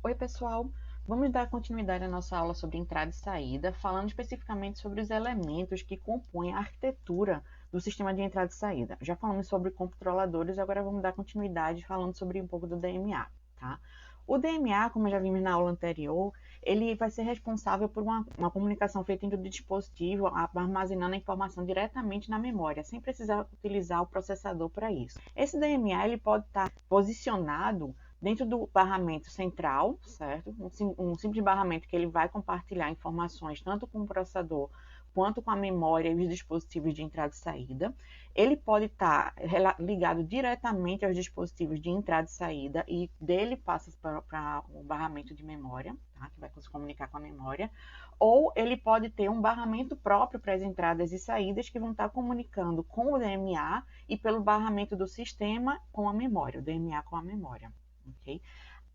Oi, pessoal! Vamos dar continuidade à nossa aula sobre entrada e saída, falando especificamente sobre os elementos que compõem a arquitetura do sistema de entrada e saída. Já falamos sobre controladores, agora vamos dar continuidade falando sobre um pouco do DMA, tá? O DMA, como já vimos na aula anterior, ele vai ser responsável por uma comunicação feita entre o dispositivo, armazenando a informação diretamente na memória, sem precisar utilizar o processador para isso. Esse DMA ele pode estar posicionado dentro do barramento central, certo? Um simples barramento que ele vai compartilhar informações tanto com o processador quanto com a memória e os dispositivos de entrada e saída. Ele pode estar ligado diretamente aos dispositivos de entrada e saída e dele passa para o barramento de memória, tá? Que vai se comunicar com a memória. Ou ele pode ter um barramento próprio para as entradas e saídas que vão estar comunicando com o DMA e pelo barramento do sistema com a memória, o DMA com a memória. Okay?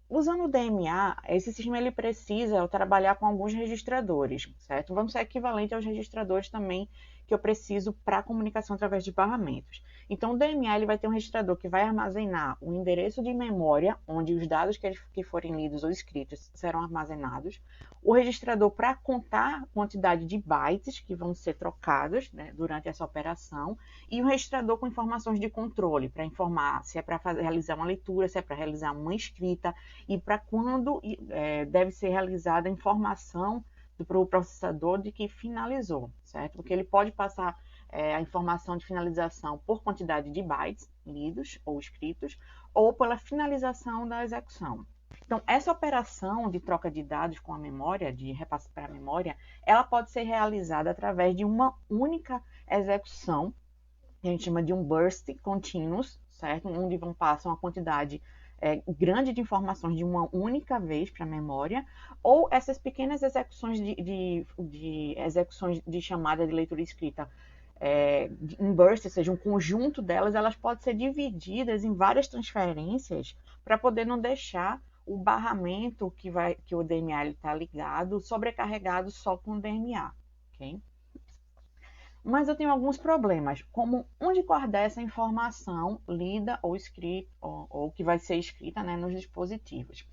Usando o DMA, esse sistema ele precisa trabalhar com alguns registradores, certo? Vamos ser equivalente aos registradores também que eu preciso para a comunicação através de barramentos. Então, o DMA ele vai ter um registrador que vai armazenar o endereço de memória, onde os dados que forem lidos ou escritos serão armazenados, o registrador para contar a quantidade de bytes que vão ser trocados, né, durante essa operação, e o registrador com informações de controle, para informar se é para realizar uma leitura, se é para realizar uma escrita, e para quando deve ser realizada a informação para o processador de que finalizou, certo? Porque ele pode passar a informação de finalização por quantidade de bytes lidos ou escritos, ou pela finalização da execução. Então, essa operação de troca de dados com a memória, de repasse para a memória, ela pode ser realizada através de uma única execução, que a gente chama de um burst continuous, certo? Onde vão passar uma quantidade grande de informações de uma única vez para a memória, ou essas pequenas execuções de execuções de chamada de leitura e escrita em burst, ou seja, um conjunto delas, elas podem ser divididas em várias transferências para poder não deixar o barramento que o DMA está ligado sobrecarregado só com o DMA, ok? Mas eu tenho alguns problemas, como onde guardar essa informação lida ou escrita, ou que vai ser escrita, né, nos dispositivos.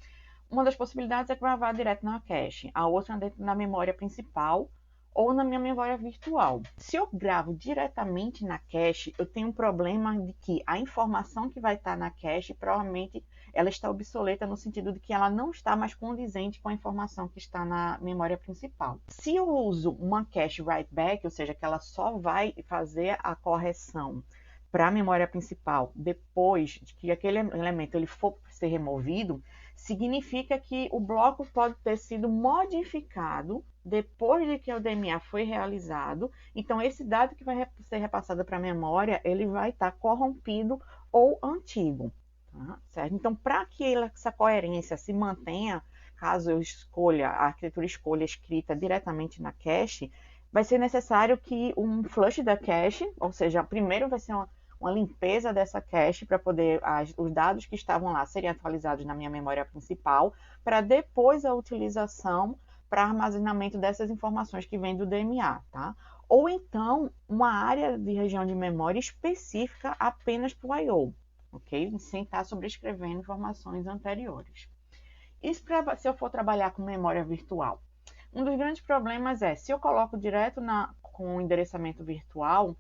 Uma das possibilidades é gravar direto na cache, a outra dentro da memória principal ou na minha memória virtual. Se eu gravo diretamente na cache, eu tenho um problema de que a informação que vai estar na cache provavelmente ela está obsoleta no sentido de que ela não está mais condizente com a informação que está na memória principal. Se eu uso uma cache write back, ou seja, que ela só vai fazer a correção para a memória principal depois de que aquele elemento ele for ser removido, significa que o bloco pode ter sido modificado depois de que o DMA foi realizado. Então, esse dado que vai ser repassado para a memória, ele vai estar corrompido ou antigo. Tá? Certo? Então, para que essa coerência se mantenha, caso eu escolha, a arquitetura escolha escrita diretamente na cache, vai ser necessário que um flush da cache, ou seja, primeiro vai ser uma limpeza dessa cache para poder os dados que estavam lá serem atualizados na minha memória principal, para depois a utilização para armazenamento dessas informações que vêm do DMA, tá? Ou então uma área de região de memória específica apenas para o I/O, ok? Sem estar sobrescrevendo informações anteriores. Isso se eu for trabalhar com memória virtual. Um dos grandes problemas é, se eu coloco direto com o endereçamento virtual,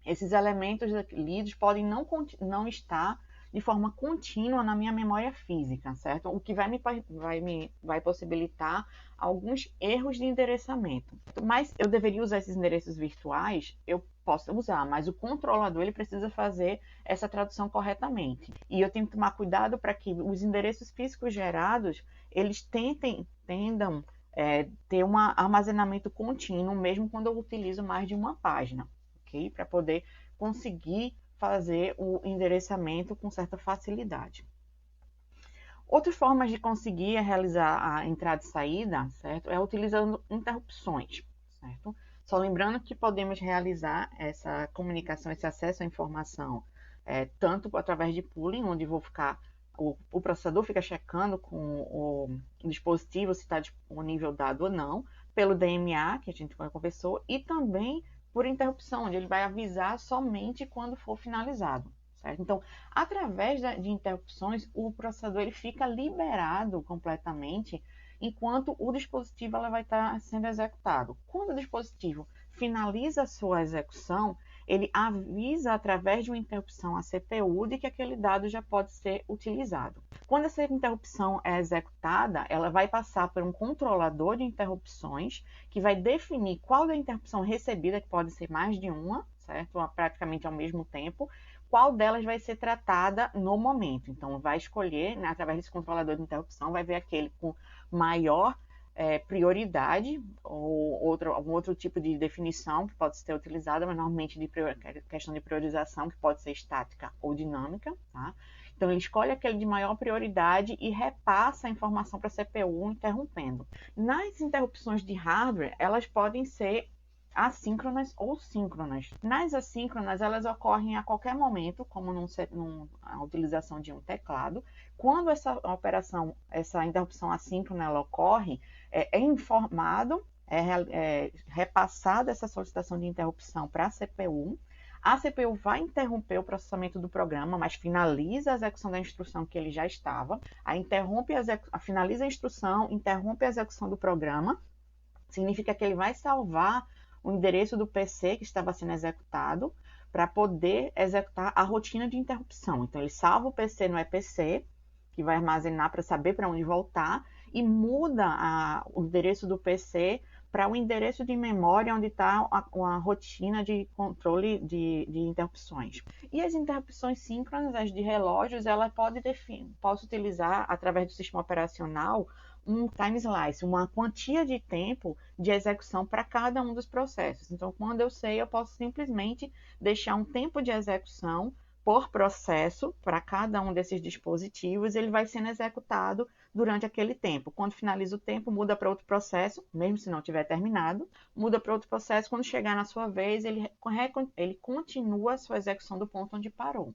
esses elementos lidos podem não estar de forma contínua na minha memória física, certo? O que vai possibilitar alguns erros de endereçamento. Mas eu deveria usar esses endereços virtuais? Eu posso usar, mas o controlador ele precisa fazer essa tradução corretamente. E eu tenho que tomar cuidado para que os endereços físicos gerados, eles tendam ter um armazenamento contínuo, mesmo quando eu utilizo mais de uma página. Okay? Para poder conseguir fazer o endereçamento com certa facilidade. Outras formas de conseguir realizar a entrada e saída, certo? É utilizando interrupções, certo? Só lembrando que podemos realizar essa comunicação, esse acesso à informação, tanto através de pooling, onde vou ficar o processador fica checando com o dispositivo se está disponível dado ou não, pelo DMA, que a gente conversou, e também por interrupção, onde ele vai avisar somente quando for finalizado, certo? Então, através de interrupções, o processador ele fica liberado completamente enquanto o dispositivo ela vai estar sendo executado. Quando o dispositivo finaliza a sua execução, ele avisa através de uma interrupção à CPU de que aquele dado já pode ser utilizado. Quando essa interrupção é executada, ela vai passar por um controlador de interrupções que vai definir qual da interrupção recebida, que pode ser mais de uma, certo? Praticamente ao mesmo tempo, qual delas vai ser tratada no momento. Então, vai escolher, né, através desse controlador de interrupção, vai ver aquele com maior prioridade ou algum outro tipo de definição que pode ser utilizada, mas normalmente de questão de priorização, que pode ser estática ou dinâmica, tá? Então, ele escolhe aquele de maior prioridade e repassa a informação para a CPU, interrompendo. Nas interrupções de hardware, elas podem ser assíncronas ou síncronas. Nas assíncronas, elas ocorrem a qualquer momento, como na utilização de um teclado. Quando essa operação, essa interrupção assíncrona ela ocorre, é informado, repassada essa solicitação de interrupção para a CPU. A CPU vai interromper o processamento do programa, mas finaliza a execução da instrução que ele já estava. Aí finaliza a instrução, interrompe a execução do programa. Significa que ele vai salvar o endereço do PC que estava sendo executado para poder executar a rotina de interrupção. Então, ele salva o PC no EPC, que vai armazenar para saber para onde voltar, e muda o endereço do PC para o endereço de memória onde está a rotina de controle de interrupções. E as interrupções síncronas, as de relógios, ela posso utilizar, através do sistema operacional, um time slice, uma quantia de tempo de execução para cada um dos processos. Então, quando eu sei, eu posso simplesmente deixar um tempo de execução por processo para cada um desses dispositivos, ele vai sendo executado durante aquele tempo. Quando finaliza o tempo, muda para outro processo, mesmo se não tiver terminado, muda para outro processo, quando chegar na sua vez, ele continua a sua execução do ponto onde parou.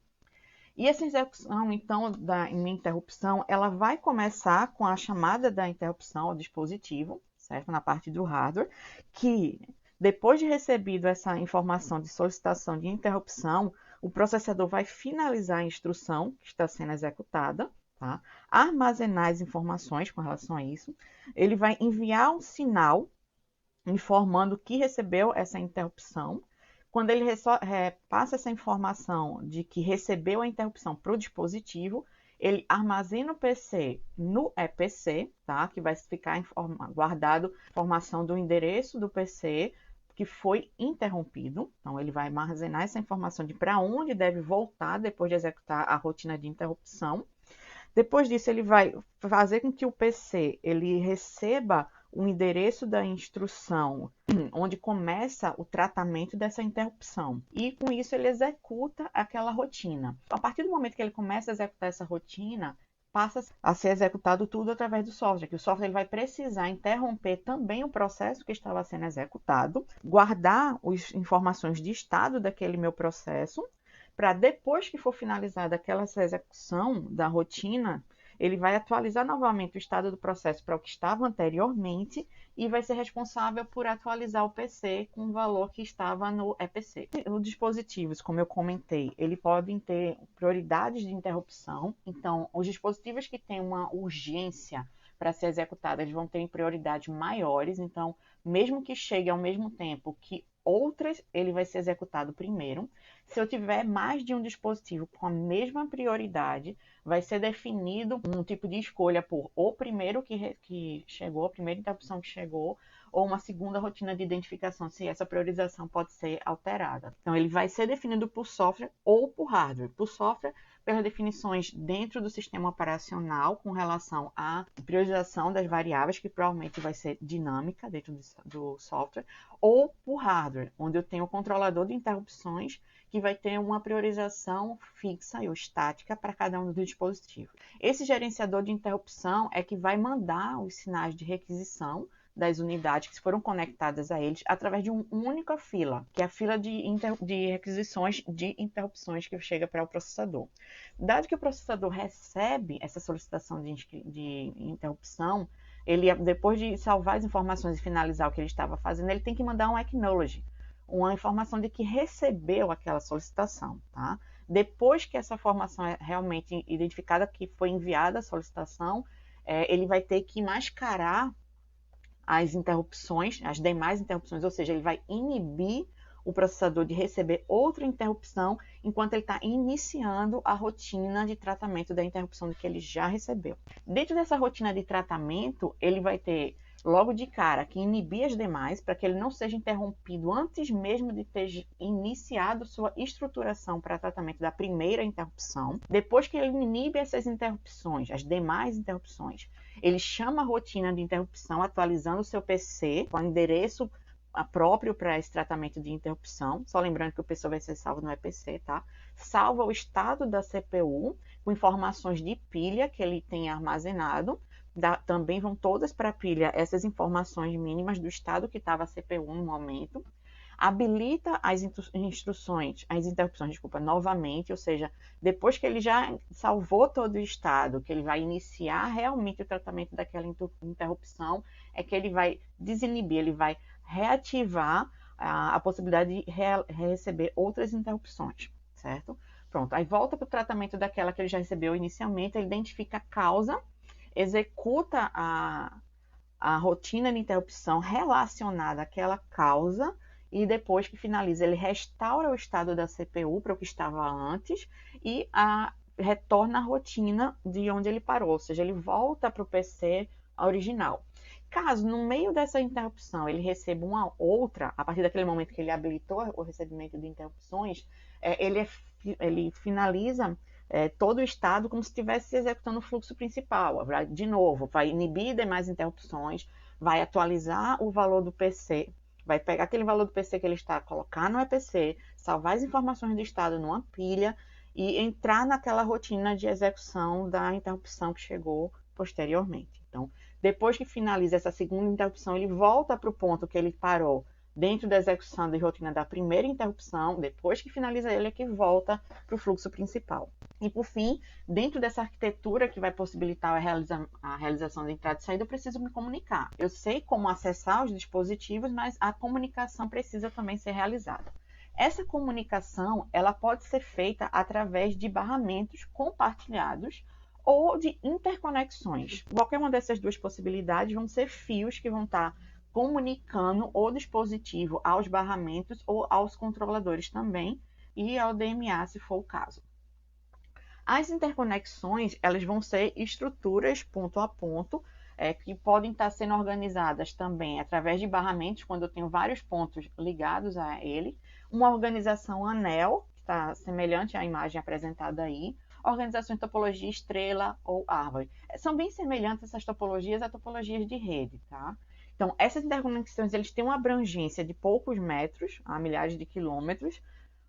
E essa execução, então, da interrupção, ela vai começar com a chamada da interrupção ao dispositivo, certo? Na parte do hardware, que depois de recebido essa informação de solicitação de interrupção, o processador vai finalizar a instrução que está sendo executada, tá? Armazenar as informações com relação a isso. Ele vai enviar um sinal informando que recebeu essa interrupção. Quando ele passa essa informação de que recebeu a interrupção para o dispositivo, ele armazena o PC no EPC, tá? Que vai ficar guardado a informação do endereço do PC que foi interrompido. Então, ele vai armazenar essa informação de para onde deve voltar depois de executar a rotina de interrupção. Depois disso, ele vai fazer com que o PC ele receba o endereço da instrução onde começa o tratamento dessa interrupção. E com isso ele executa aquela rotina. A partir do momento que ele começa a executar essa rotina, passa a ser executado tudo através do software, que o software ele vai precisar interromper também o processo que estava sendo executado, guardar as informações de estado daquele meu processo, para depois que for finalizada aquela execução da rotina, ele vai atualizar novamente o estado do processo para o que estava anteriormente e vai ser responsável por atualizar o PC com o valor que estava no EPC. Os dispositivos, como eu comentei, eles podem ter prioridades de interrupção. Então, os dispositivos que têm uma urgência para ser executada, eles vão ter prioridades maiores. Então, mesmo que chegue ao mesmo tempo que outras, ele vai ser executado primeiro. Se eu tiver mais de um dispositivo com a mesma prioridade, vai ser definido um tipo de escolha por o primeiro que chegou, a primeira interrupção que chegou, ou uma segunda rotina de identificação, se essa priorização pode ser alterada. Então, ele vai ser definido por software ou por hardware. Por software, pelas definições dentro do sistema operacional com relação à priorização das variáveis, que provavelmente vai ser dinâmica dentro do software, ou por hardware, onde eu tenho o controlador de interrupções, que vai ter uma priorização fixa ou estática para cada um dos dispositivos. Esse gerenciador de interrupção é que vai mandar os sinais de requisição das unidades que foram conectadas a eles através de uma única fila, que é a fila de requisições de interrupções que chega para o processador. Dado que o processador recebe essa solicitação de interrupção, ele, depois de salvar as informações e finalizar o que ele estava fazendo, ele tem que mandar um acknowledge, uma informação de que recebeu aquela solicitação, tá? Depois que essa informação é realmente identificada, que foi enviada a solicitação, ele vai ter que mascarar as interrupções, as demais interrupções, ou seja, ele vai inibir o processador de receber outra interrupção enquanto ele está iniciando a rotina de tratamento da interrupção que ele já recebeu. Dentro dessa rotina de tratamento, ele vai ter logo de cara que inibir as demais para que ele não seja interrompido antes mesmo de ter iniciado sua estruturação para tratamento da primeira interrupção. Depois que ele inibe essas interrupções, as demais interrupções, ele chama a rotina de interrupção atualizando o seu PC com o endereço próprio para esse tratamento de interrupção. Só lembrando que o PC vai ser salvo no EPC, tá? Salva o estado da CPU com informações de pilha que ele tem armazenado. Também vão todas para a pilha essas informações mínimas do estado que estava a CPU no momento. Habilita as interrupções, novamente, ou seja, depois que ele já salvou todo o estado, que ele vai iniciar realmente o tratamento daquela interrupção, é que ele vai desinibir, ele vai reativar a possibilidade de receber outras interrupções, certo? Pronto, aí volta para o tratamento daquela que ele já recebeu inicialmente, ele identifica a causa, executa a rotina de interrupção relacionada àquela causa e depois que finaliza, ele restaura o estado da CPU para o que estava antes e retorna a rotina de onde ele parou, ou seja, ele volta para o PC original. Caso no meio dessa interrupção ele receba uma outra, a partir daquele momento que ele habilitou o recebimento de interrupções, ele finaliza todo o estado como se estivesse executando o fluxo principal. De novo, vai inibir demais interrupções, vai atualizar o valor do PC, vai pegar aquele valor do PC que ele está, colocar no EPC, salvar as informações do estado numa pilha e entrar naquela rotina de execução da interrupção que chegou posteriormente. Então, depois que finaliza essa segunda interrupção, ele volta para o ponto que ele parou dentro da execução de rotina da primeira interrupção. Depois que finaliza ele, é que volta para o fluxo principal. E, por fim, dentro dessa arquitetura que vai possibilitar a realização da entrada e saída, eu preciso me comunicar. Eu sei como acessar os dispositivos, mas a comunicação precisa também ser realizada. Essa comunicação ela pode ser feita através de barramentos compartilhados ou de interconexões. Qualquer uma dessas duas possibilidades vão ser fios que vão estar comunicando o dispositivo aos barramentos ou aos controladores também e ao DMA, se for o caso. As interconexões, elas vão ser estruturas ponto a ponto, que podem estar sendo organizadas também através de barramentos, quando eu tenho vários pontos ligados a ele. Uma organização anel, que está semelhante à imagem apresentada aí. Organizações de topologia estrela ou árvore. São bem semelhantes essas topologias a topologias de rede, tá? Então, essas interconexões, eles têm uma abrangência de poucos metros a milhares de quilômetros,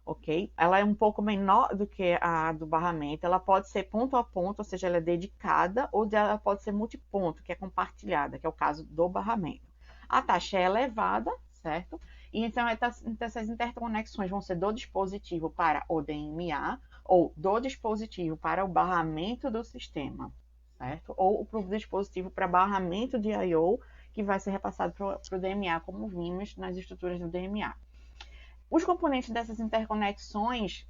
ok? Ela é um pouco menor do que a do barramento, ela pode ser ponto a ponto, ou seja, ela é dedicada, ou ela pode ser multiponto, que é compartilhada, que é o caso do barramento. A taxa é elevada, certo? E então, essas interconexões vão ser do dispositivo para o DMA, ou do dispositivo para o barramento do sistema, certo? Ou o dispositivo para barramento de I/O, que vai ser repassado para o DMA, como vimos nas estruturas do DMA. Os componentes dessas interconexões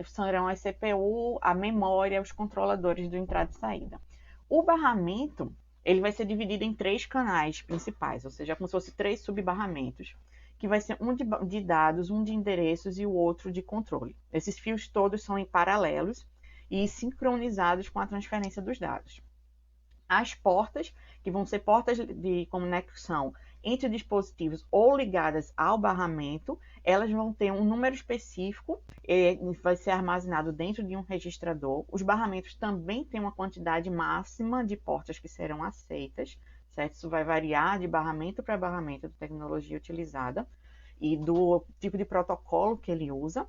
serão a CPU, a memória, os controladores do entrada e saída. O barramento ele vai ser dividido em 3 canais principais, ou seja, como se fosse 3 subbarramentos, que vai ser um de dados, um de endereços e o outro de controle. Esses fios todos são em paralelos e sincronizados com a transferência dos dados. As portas, que vão ser portas de conexão entre dispositivos ou ligadas ao barramento, elas vão ter um número específico, vai ser armazenado dentro de um registrador. Os barramentos também têm uma quantidade máxima de portas que serão aceitas, certo? Isso vai variar de barramento para barramento da tecnologia utilizada e do tipo de protocolo que ele usa.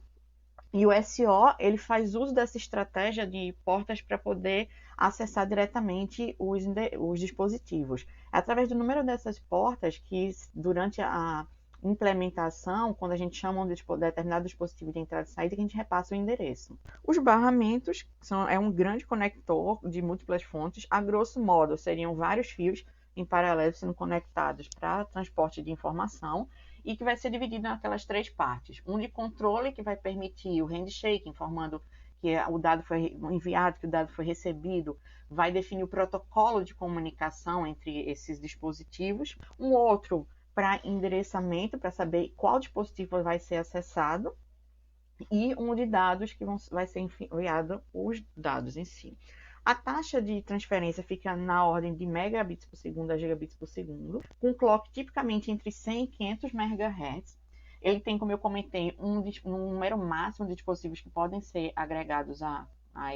E o SO, ele faz uso dessa estratégia de portas para poder acessar diretamente os dispositivos. É através do número dessas portas que, durante a implementação, quando a gente chama um determinado dispositivo de entrada e saída, que a gente repassa o endereço. Os barramentos é um grande conector de múltiplas fontes. A grosso modo, seriam vários fios em paralelo sendo conectados para transporte de informação. e que vai ser dividido naquelas 3 partes. Um de controle, que vai permitir o handshake, informando que o dado foi enviado, que o dado foi recebido, vai definir o protocolo de comunicação entre esses dispositivos. Um outro para endereçamento, para saber qual dispositivo vai ser acessado, e um de dados que vai ser enviado os dados em si. A taxa de transferência fica na ordem de megabits por segundo a gigabits por segundo, com clock tipicamente entre 100 e 500 MHz. Ele tem, como eu comentei, um número máximo de dispositivos que podem ser agregados a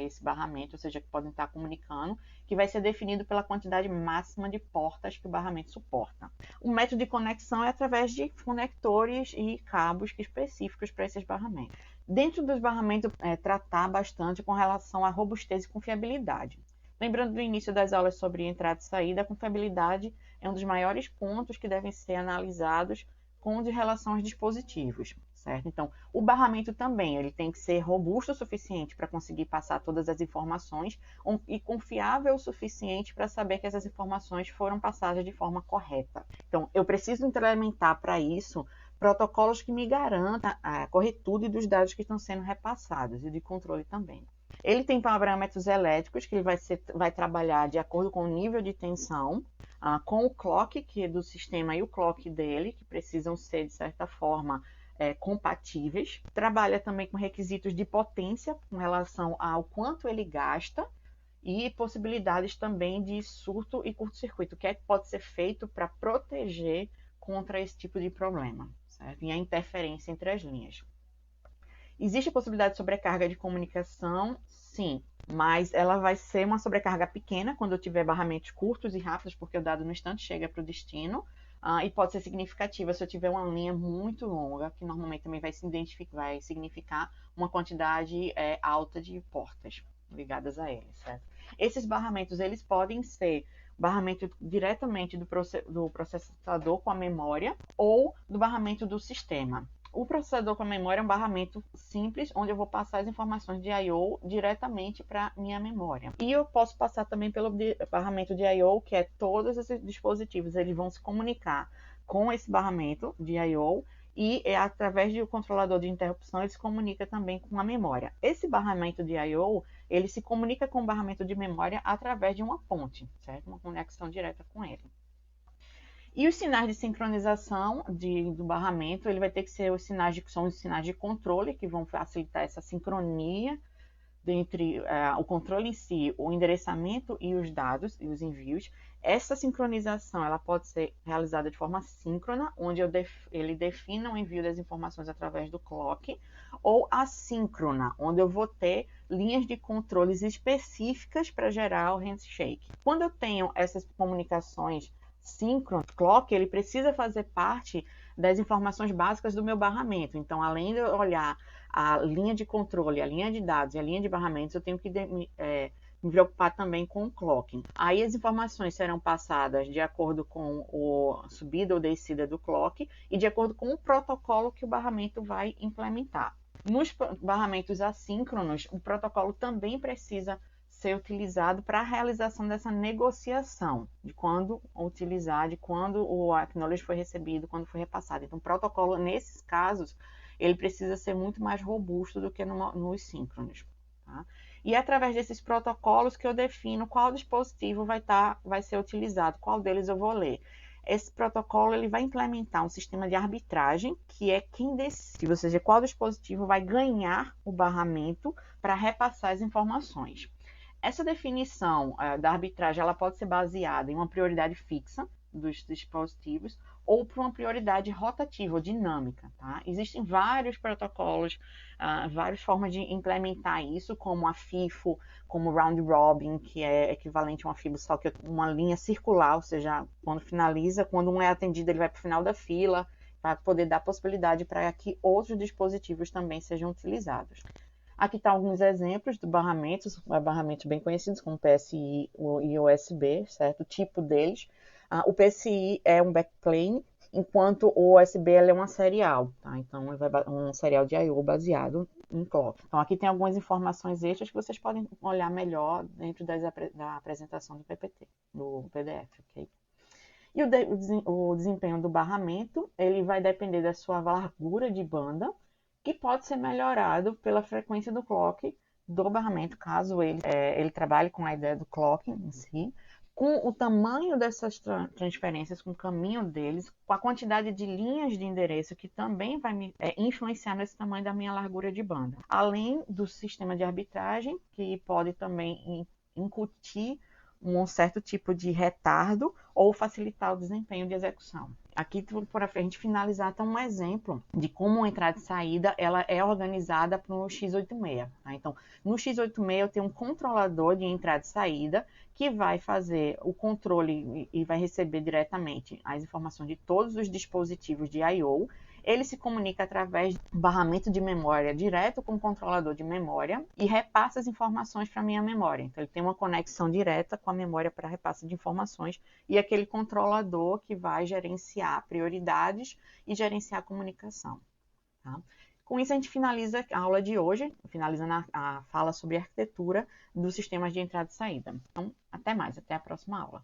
esse barramento, ou seja, que podem estar comunicando, que vai ser definido pela quantidade máxima de portas que o barramento suporta. O método de conexão é através de conectores e cabos específicos para esses barramentos. Dentro dos barramentos, tratar bastante com relação à robustez e confiabilidade. Lembrando do início das aulas sobre entrada e saída, a confiabilidade é um dos maiores pontos que devem ser analisados com relação aos dispositivos, certo? Então, o barramento também, ele tem que ser robusto o suficiente para conseguir passar todas as informações e confiável o suficiente para saber que essas informações foram passadas de forma correta. Então, eu preciso implementar para isso protocolos que me garantam a corretude dos dados que estão sendo repassados e de controle também. Ele tem parâmetros elétricos que ele vai trabalhar de acordo com o nível de tensão, com o clock que é do sistema e o clock dele, que precisam ser, de certa forma, compatíveis. Trabalha também com requisitos de potência com relação ao quanto ele gasta e possibilidades também de surto e curto-circuito, o que é que pode ser feito para proteger contra esse tipo de problema, certo? E a interferência entre as linhas. Existe a possibilidade de sobrecarga de comunicação? Sim, mas ela vai ser uma sobrecarga pequena quando eu tiver barramentos curtos e rápidos, porque o dado no instante chega para o destino, e pode ser significativa se eu tiver uma linha muito longa, que normalmente também vai significar uma quantidade alta de portas ligadas a ele, certo? Esses barramentos, eles podem ser barramento diretamente do processador com a memória ou do barramento do sistema. O processador com a memória é um barramento simples, onde eu vou passar as informações de I/O diretamente para minha memória. E eu posso passar também pelo barramento de I/O, que é todos esses dispositivos, eles vão se comunicar com esse barramento de I/O e através do controlador de interrupção ele se comunica também com a memória. Esse barramento de I/O, ele se comunica com o barramento de memória através de uma ponte, certo? Uma conexão direta com ele. E os sinais de sincronização do barramento, ele vai ter que ser os sinais que são os sinais de controle, que vão facilitar essa sincronia entre o controle em si, o endereçamento e os dados e os envios. Essa sincronização ela pode ser realizada de forma síncrona, onde ele defina o envio das informações através do clock, ou assíncrona, onde eu vou ter linhas de controles específicas para gerar o handshake. Quando eu tenho essas comunicações síncrono, clock, ele precisa fazer parte das informações básicas do meu barramento. Então, além de eu olhar a linha de controle, a linha de dados e a linha de barramentos, eu tenho que me preocupar também com o clocking. Aí as informações serão passadas de acordo com a subida ou descida do clock e de acordo com o protocolo que o barramento vai implementar. Nos barramentos assíncronos, o protocolo também precisa ser utilizado para a realização dessa negociação, de quando utilizar, de quando o acknowledge foi recebido, quando foi repassado. Então, o protocolo, nesses casos, ele precisa ser muito mais robusto do que nos síncronos. Tá? E é através desses protocolos que eu defino qual dispositivo vai ser utilizado, qual deles eu vou ler. Esse protocolo ele vai implementar um sistema de arbitragem, que é quem decide, ou seja, qual dispositivo vai ganhar o barramento para repassar as informações. Essa definição da arbitragem ela pode ser baseada em uma prioridade fixa dos dispositivos ou por uma prioridade rotativa ou dinâmica. Tá? Existem vários protocolos, várias formas de implementar isso, como a FIFO, como o Round Robin, que é equivalente a uma FIBO, só que uma linha circular, ou seja, quando finaliza, quando um é atendido, ele vai para o final da fila, para poder dar possibilidade para que outros dispositivos também sejam utilizados. Aqui estão alguns exemplos de barramentos bem conhecidos, como PSI e USB, certo? O tipo deles. O PSI é um backplane, enquanto o USB é uma serial, tá? Então, um serial de I/O baseado em clock. Então, aqui tem algumas informações extras que vocês podem olhar melhor dentro da apresentação do PPT, do PDF, ok? E o desempenho do barramento, ele vai depender da sua largura de banda, que pode ser melhorado pela frequência do clock do barramento, caso ele trabalhe com a ideia do clock em si, com o tamanho dessas transferências, com o caminho deles, com a quantidade de linhas de endereço, que também vai me influenciar nesse tamanho da minha largura de banda. Além do sistema de arbitragem, que pode também incutir um certo tipo de retardo ou facilitar o desempenho de execução. Aqui, para a gente finalizar, está um exemplo de como uma entrada e saída ela é organizada para o x86. Tá? Então, no x86 eu tenho um controlador de entrada e saída que vai fazer o controle e vai receber diretamente as informações de todos os dispositivos de I/O. Ele se comunica através de barramento de memória direto com o controlador de memória e repassa as informações para a minha memória. Então, ele tem uma conexão direta com a memória para repasse de informações e aquele controlador que vai gerenciar prioridades e gerenciar a comunicação. Tá? Com isso, a gente finaliza a aula de hoje, finalizando a fala sobre a arquitetura dos sistemas de entrada e saída. Então, até mais, até a próxima aula.